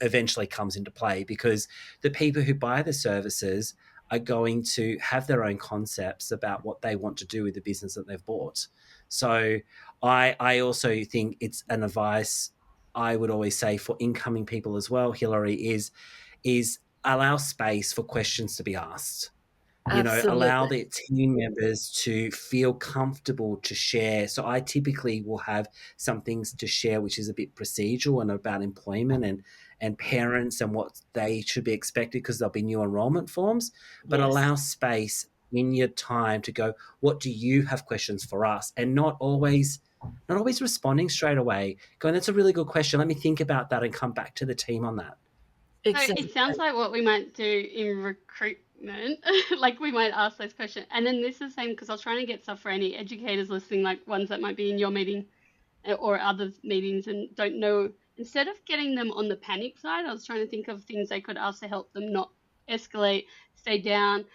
eventually comes into play, because the people who buy the services are going to have their own concepts about what they want to do with the business that they've bought. So I also think it's an advice I would always say for incoming people as well, Hilary, is allow space for questions to be asked. Allow absolutely. the team members to feel comfortable to share. So I typically will have some things to share, which is a bit procedural and about employment and parents and what they should be expected, because there'll be new enrollment forms, but Yes. allow space in your time to go, what do you have questions for us? And not always responding straight away. Going, that's a really good question. Let me think about that and come back to the team on that. So Exactly. it sounds like what we might do in recruitment, like we might ask those questions. And then this is the same because I was trying to get stuff for any educators listening, like ones that might be in your meeting or other meetings and don't know. Instead of getting them on the panic side, I was trying to think of things they could ask to help them not escalate, stay down.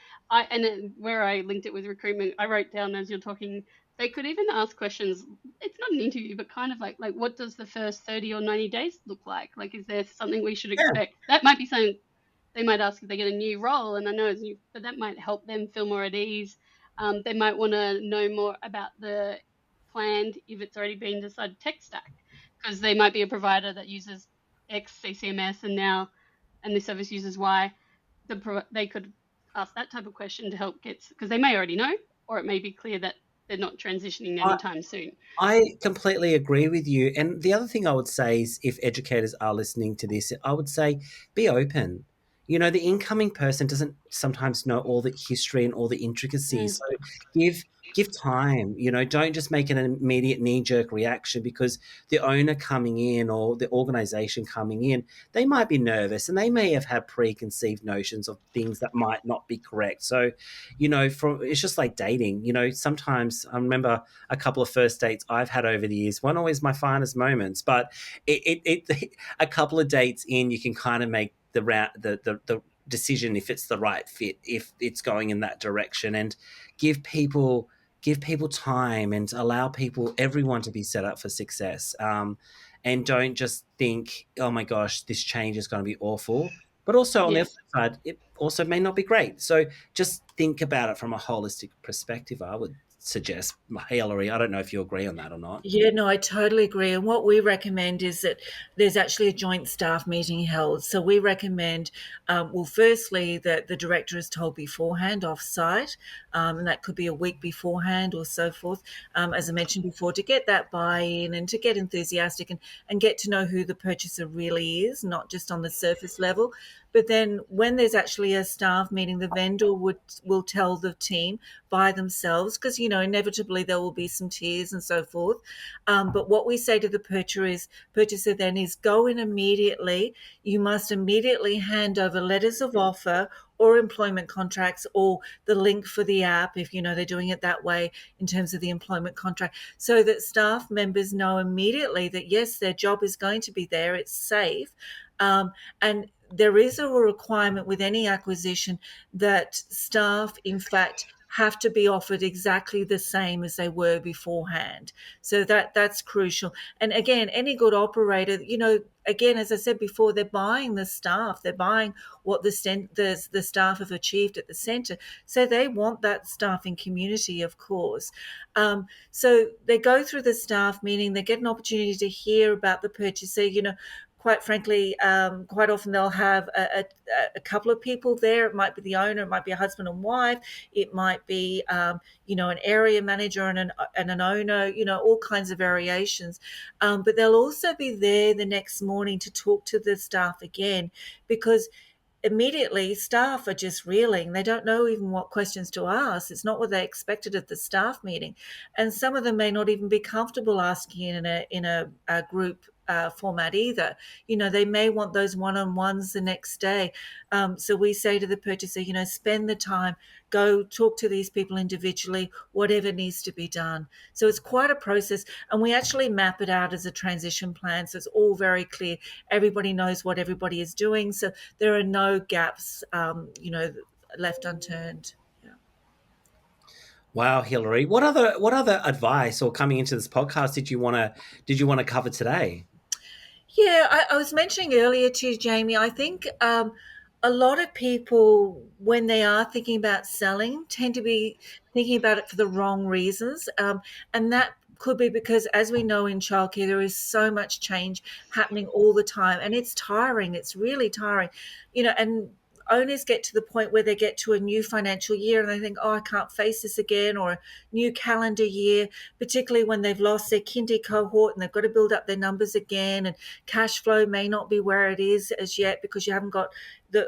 Where I linked it with recruitment, I wrote down as you're talking, they could even ask questions. It's not an interview, but kind of like what does the first 30 or 90 days look like? Like, is there something we should Yeah. expect? That might be something they might ask if they get a new role, and I know it's new, but that might help them feel more at ease. They might want to know more about the planned, if it's already been decided, tech stack, because they might be a provider that uses X CCMS and this service uses Y. They could ask that type of question to help get, because they may already know, or it may be clear that they're not transitioning anytime soon. I completely agree with you. And the other thing I would say is if educators are listening to this, I would say be open. You know, the incoming person doesn't sometimes know all the history and all the intricacies. Mm. So give time. You know, don't just make an immediate knee-jerk reaction because the owner coming in or the organization coming in, they might be nervous and they may have had preconceived notions of things that might not be correct. So, you know, it's just like dating. You know, sometimes I remember a couple of first dates I've had over the years. One always my finest moments, but a couple of dates in, you can kind of make the decision if it's the right fit, if it's going in that direction, and give people give people time and allow everyone to be set up for success. And don't just think, oh my gosh, this change is going to be awful. But also on the other Yes. side, it also may not be great. So just think about it from a holistic perspective, I would suggest. Hilary, I don't know if you agree on that or not. Yeah, no, I totally agree. And what we recommend is that there's actually a joint staff meeting held. So we recommend, well, firstly, that the director is told beforehand off site, and that could be a week beforehand or so forth, as I mentioned before, to get that buy in and to get enthusiastic and get to know who the purchaser really is, not just on the surface level. But then when there's actually a staff meeting, the vendor will tell the team by themselves because, you know, inevitably there will be some tears and so forth. But what we say to the purchaser then is go in immediately. You must immediately hand over letters of offer or employment contracts or the link for the app if you know they're doing it that way in terms of the employment contract, so that staff members know immediately that yes, their job is going to be there, it's safe. And there is a requirement with any acquisition that staff, in fact, have to be offered exactly the same as they were beforehand. So that's crucial. And again, any good operator, you know, again, as I said before, they're buying the staff, they're buying what the staff have achieved at the centre. So they want that staffing community, of course. So they go through the staff meeting, they get an opportunity to hear about the purchaser, you know. Quite frankly, quite often they'll have a couple of people there. It might be the owner, it might be a husband and wife, it might be, you know, an area manager and an owner, you know, all kinds of variations. But they'll also be there the next morning to talk to the staff again, because immediately staff are just reeling. They don't know even what questions to ask. It's not what they expected at the staff meeting, and some of them may not even be comfortable asking in a group format either. You know, they may want those one-on-ones the next day. So we say to the purchaser, you know, spend the time, go talk to these people individually, whatever needs to be done. So it's quite a process, and we actually map it out as a transition plan, so it's all very clear. Everybody knows what everybody is doing, so there are no gaps, you know, left unturned. Yeah. Wow, Hilary, what other advice or coming into this podcast did you want to cover today? Yeah, I was mentioning earlier to Jamie, I think a lot of people, when they are thinking about selling, tend to be thinking about it for the wrong reasons. And that could be because, as we know in childcare, there is so much change happening all the time, and it's tiring. It's really tiring, you know, and owners get to the point where they get to a new financial year and they think, oh, I can't face this again, or a new calendar year, particularly when they've lost their kindy cohort and they've got to build up their numbers again, and cash flow may not be where it is as yet because you haven't got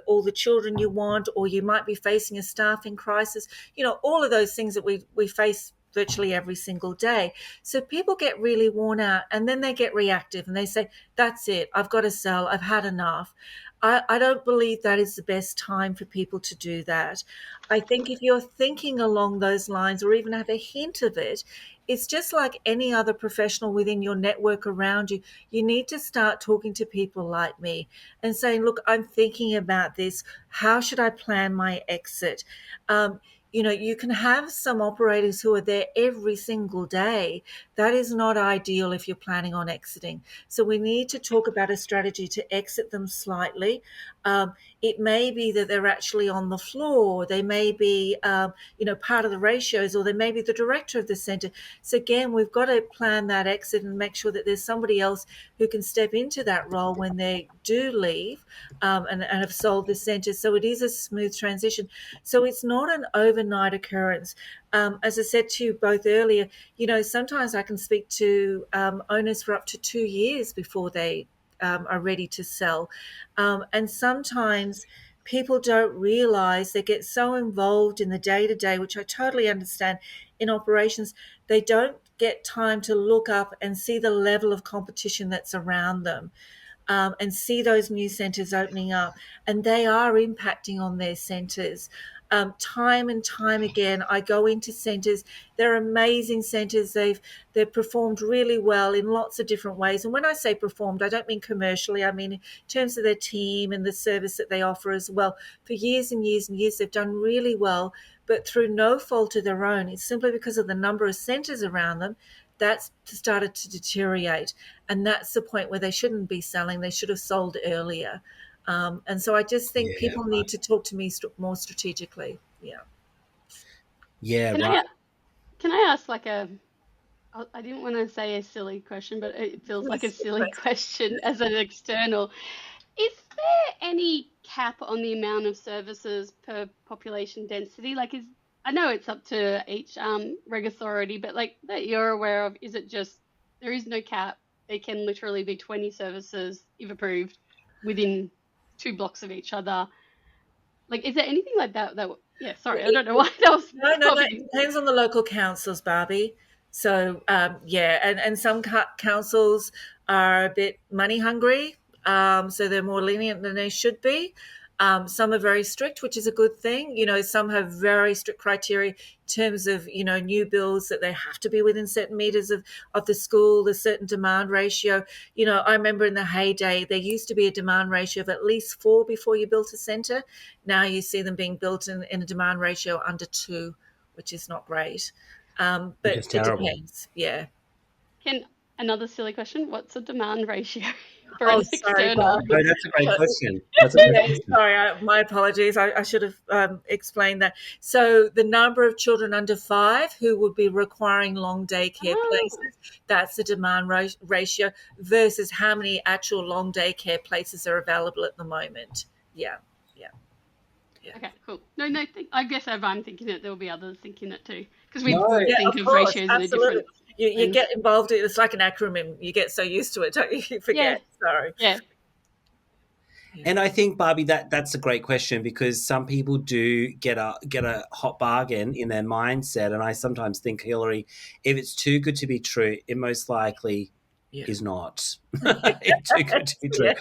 all the children you want, or you might be facing a staffing crisis. You know, all of those things that we face virtually every single day. So people get really worn out, and then they get reactive and they say, that's it, I've got to sell, I've had enough. I don't believe that is the best time for people to do that. I think if you're thinking along those lines or even have a hint of it, it's just like any other professional within your network around you. You need to start talking to people like me and saying, look, I'm thinking about this. How should I plan my exit? You know, you can have some operators who are there every single day. That is not ideal if you're planning on exiting. So we need to talk about a strategy to exit them slightly. It may be that they're actually on the floor. They may be, you know, part of the ratios, or they may be the director of the centre. So again, we've got to plan that exit and make sure that there's somebody else who can step into that role when they do leave, and have sold the centre. So it is a smooth transition. So it's not an overnight occurrence. As I said to you both earlier, sometimes I can speak to owners for up to 2 years before they are ready to sell. And sometimes people don't realize, they get so involved in the day to day, which I totally understand, in operations, they don't get time to look up and see the level of competition that's around them. And see those new centres opening up, and they are impacting on their centres. Time and time again, I go into centres. They're amazing centres. They've performed really well in lots of different ways. And when I say performed, I don't mean commercially. I mean in terms of their team and the service that they offer as well. For years and years and years, they've done really well, but through no fault of their own. It's simply because of the number of centres around them that's started to deteriorate. And that's the point where they shouldn't be selling. They should have sold earlier. And so I just think Yeah, people need to talk to me more strategically. Yeah. yeah, Can right. I ask like I didn't want to say a silly question, but it feels like a silly question as an external. Is there any cap on the amount of services per population density? I know it's up to each reg authority, but like that you're aware of, is it just there is no cap? There can literally be 20 services, if approved, within 2 blocks of each other. Like, is there anything like that? Yeah, sorry, I don't know why that was No. It popping. depends on the local councils, Barbie. So and some councils are a bit money hungry, so they're more lenient than they should be. Some are very strict, which is a good thing. Some have very strict criteria in terms of new builds, that they have to be within certain meters of the school, the certain demand ratio. I remember in the heyday there used to be a demand ratio of at least 4 before you built a centre. Now you see them being built in a demand ratio under 2, which is not great. Which But is it terrible. depends. Yeah. Another silly question, what's a demand ratio for Oh, an sorry, external? No, Barbie. that's a great question. That's a great Yeah, question. sorry, my apologies. I should have explained that. So the number of children under 5 who would be requiring long daycare Oh, places, that's the demand ratio versus how many actual long daycare places are available at the moment. Yeah, yeah, yeah. okay, cool. No, I guess if I'm thinking it, there'll be others thinking it too, because we No, all Yeah, think of of course, ratios in a absolutely. different You lens. get involved. It's like an acronym. You get so used to it, don't you? You Yeah, forget. Sorry. yeah. Yeah. and I think, Barbie, that's a great question, because some people do get a hot bargain in their mindset, and I sometimes think, Hilary, if it's too good to be true, it most likely Yeah. is not. It's too good to be true. Yeah.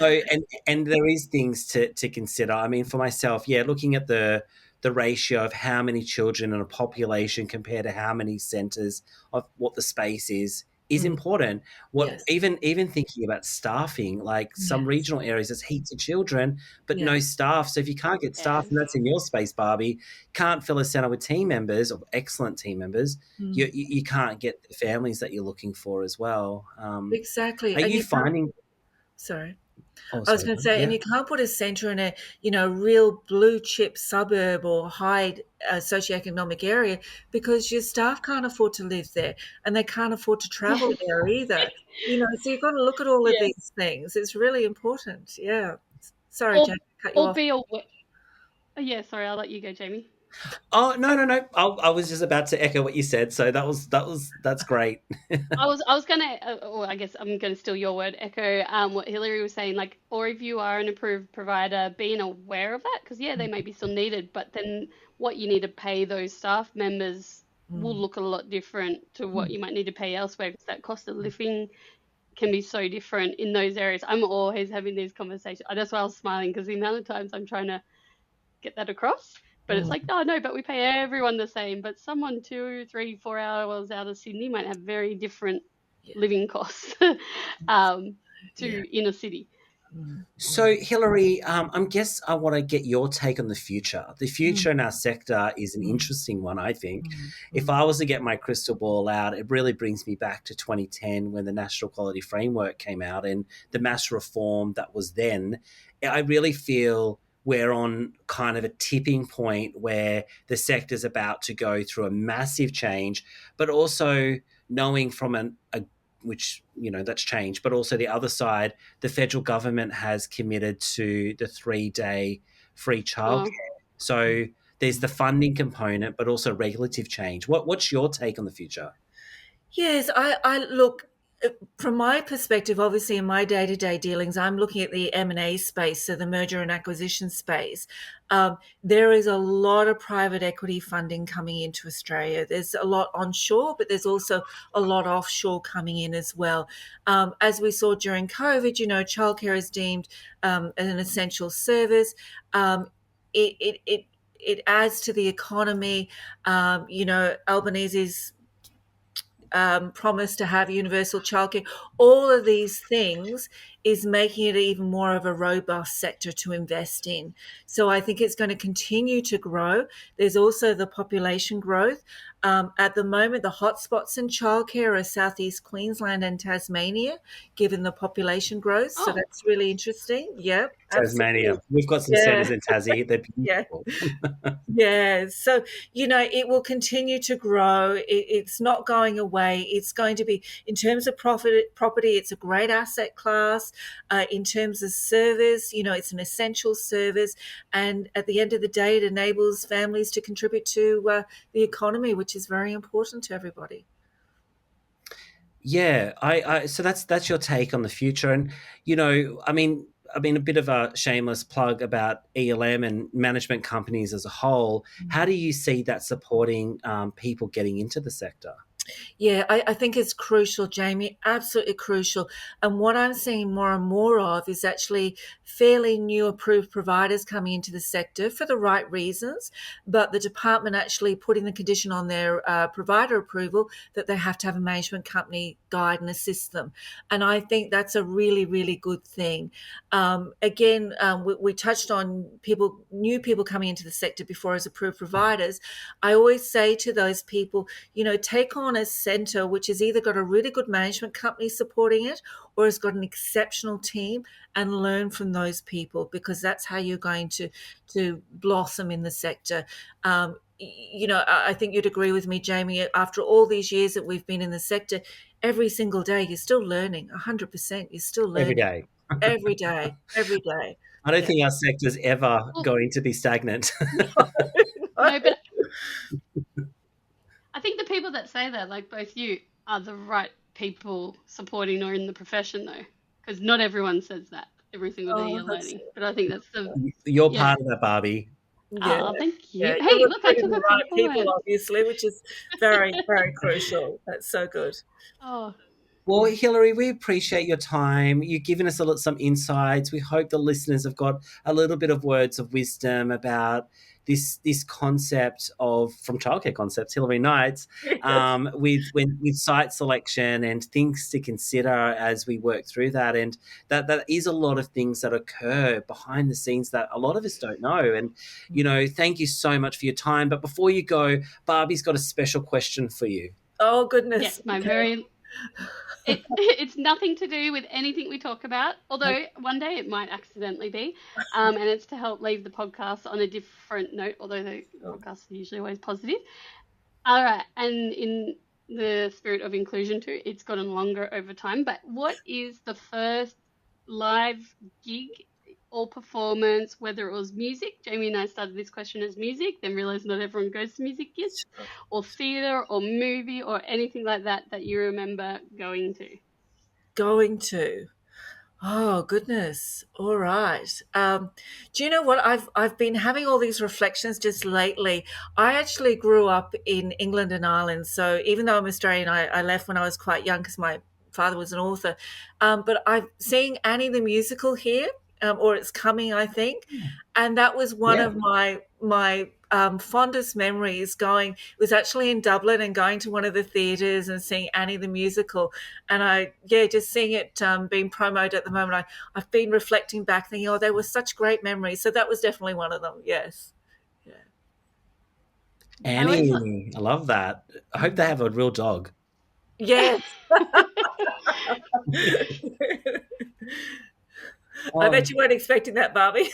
So, and there is things to consider. I mean, for myself, yeah, looking at the ratio of how many children in a population compared to how many centres, of what the space is Mm, important. What yes. even thinking about staffing, like some Yes. regional areas, there's heaps of children but Yeah. no staff. So if you can't get staff, Yes. and that's in your space, Barbie, can't fill a centre with team members, or excellent team members, Mm, you can't get the families that you're looking for as well. exactly. Are And you you can't. finding? Sorry. Oh, I was sorry. going to say, and Yeah. you can't put a centre in a real blue chip suburb or high socioeconomic area, because your staff can't afford to live there, and they can't afford to travel Yes. there either. So you've got to look at all of Yes. these things. It's really important. Yeah. Sorry, Or Jane, I cut you or off. be aware. Oh, yeah, sorry, I'll let you go, Jamie. Oh, no, no, no. I was just about to echo what you said. So that's great. I was gonna, or I guess I'm gonna steal your word, echo what Hilary was saying. Like, or if you are an approved provider, being aware of that, because yeah, they may be still needed, but then what you need to pay those staff members will Mm, look a lot different to what mm, you might need to pay elsewhere, because that cost of living can be so different in those areas. I'm always having these conversations. That's why I was smiling, because the amount of times I'm trying to get that across. But it's mm, like, oh no, but we pay everyone the same. But someone 2, 3, 4 hours out of Sydney might have very different yeah. living costs Yeah. to inner city. Mm, So, Hilary, I guess I want to get your take on the future. The mm, future in our sector is an mm, interesting one, I think. mm, If mm, I was to get my crystal ball out, it really brings me back to 2010, when the National Quality Framework came out and the mass reform that was then. I really feel we're on kind of a tipping point where the sector's about to go through a massive change, but also knowing from a which that's changed, but also the other side, the federal government has committed to the 3-day free childcare. So there's the funding component, but also regulative change. What's your take on the future? Yes, I look from my perspective. Obviously, in my day-to-day dealings, I'm looking at the M&A space, so the merger and acquisition space. There is a lot of private equity funding coming into Australia. There's a lot onshore, but there's also a lot offshore coming in as well. As we saw during COVID, childcare is deemed an essential service. It adds to the economy. Albanese's promise to have universal childcare, all of these things is making it even more of a robust sector to invest in. So I think it's going to continue to grow. There's also the population growth. At the moment, the hotspots in childcare are Southeast Queensland and Tasmania, given the population growth. So that's really interesting. Yeah, Tasmania. absolutely. We've got some centres in Tassie. They're beautiful. Yeah. So, it will continue to grow. It's not going away. It's going to be, in terms of property, it's a great asset class. In terms of service, it's an essential service. And at the end of the day, it enables families to contribute to the economy, which is very important to everybody. Yeah, so that's your take on the future. And I mean, a bit of a shameless plug about ELM and management companies as a whole. How do you see that supporting people getting into the sector? Yeah, I think it's crucial, Jamie, absolutely crucial. And what I'm seeing more and more of is actually fairly new approved providers coming into the sector for the right reasons, but the department actually putting the condition on their provider approval that they have to have a management company guide and assist them. And I think that's a really, really good thing. Again, we touched on new people coming into the sector before as approved providers. I always say to those people, take on a centre which has either got a really good management company supporting it or has got an exceptional team, and learn from those people, because that's how you're going to blossom in the sector. I think you'd agree with me, Jamie, after all these years that we've been in the sector, every single day you're still learning. 100%, you're still learning. Every day. Every day. I don't think our sector's ever going to be stagnant. No, but I think the people that say that, like both you, are the right people supporting or in the profession, though, because not everyone says that every single day you're learning. But I think that's You're part of that, Barbie. Yeah. Oh, thank you. Yeah, hey, you're look, I took the a right people, compliment. obviously, which is very, very crucial. That's so good. Oh, Well, Hilary, we appreciate your time. You've given us some insights. We hope the listeners have got a little bit of words of wisdom about this concept from Childcare Concepts, Hilary Knights, with site selection and things to consider as we work through that. And that is a lot of things that occur behind the scenes that a lot of us don't know. And, thank you so much for your time. But before you go, Barbie's got a special question for you. Oh, goodness. yes, it's nothing to do with anything we talk about, although one day it might accidentally be, and it's to help leave the podcast on a different note, although the podcasts are usually always positive. All right, and in the spirit of inclusion too, it's gotten longer over time, but what is the first live gig or performance, whether it was music? Jamie and I started this question as music, then realised not everyone goes to music gigs, or theatre or movie or anything like that you remember going to. Oh, goodness. All right. Do you know what? I've been having all these reflections just lately. I actually grew up in England and Ireland. So even though I'm Australian, I left when I was quite young because my father was an author. But I'm seeing Annie the musical here, or it's coming, I think. And that was one of my fondest memories was actually in Dublin and going to one of the theatres and seeing Annie the musical. And just seeing it being promoted at the moment, I've been reflecting back thinking, they were such great memories. So that was definitely one of them. Yes. Yeah. Annie, I love that. I hope they have a real dog. Yes. I bet you weren't expecting that, Barbie.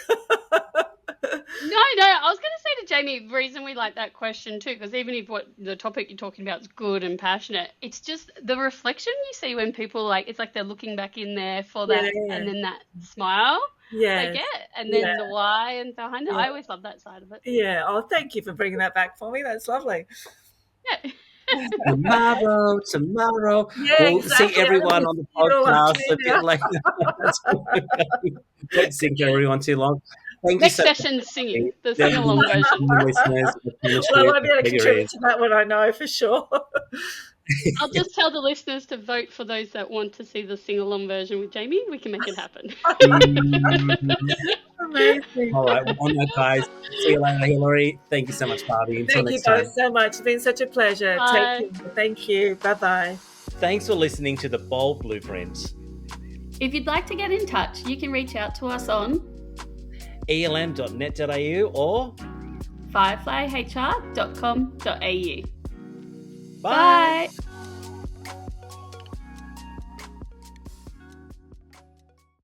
No, I was going to say to Jamie, the reason we like that question too, because even if what the topic you're talking about is good and passionate, it's just the reflection you see when people like, it's like they're looking back in there for that, and Yeah. then that smile they Yes. get, and Yeah. then the why and behind it. Yeah. I always love that side of it. Yeah. Oh, thank you for bringing that back for me. That's lovely. Yeah. Tomorrow. Yeah, We'll see exactly. I'm everyone going to on the see it all up podcast clear a bit now. later. That's Don't sing for everyone too long. Thank you Next so much. session, singing, the There'll sing-along be version. listeners of chemistry Well, at I'll the be able to top of your contribute ears. to that one, I know for sure. I'll just tell the listeners to vote for those that want to see the sing-along version with Jamie. We can make it happen. Amazing. All right. Well, on that, guys. See you later, Hilary. Thank you so much, Barbie. Until Thank you next both time. so much. It's been such a pleasure. Take Bye. care. Thank you. Bye-bye. Thanks for listening to the Bold Blueprint. If you'd like to get in touch, you can reach out to us on elm.net.au or fireflyhr.com.au. bye. Bye.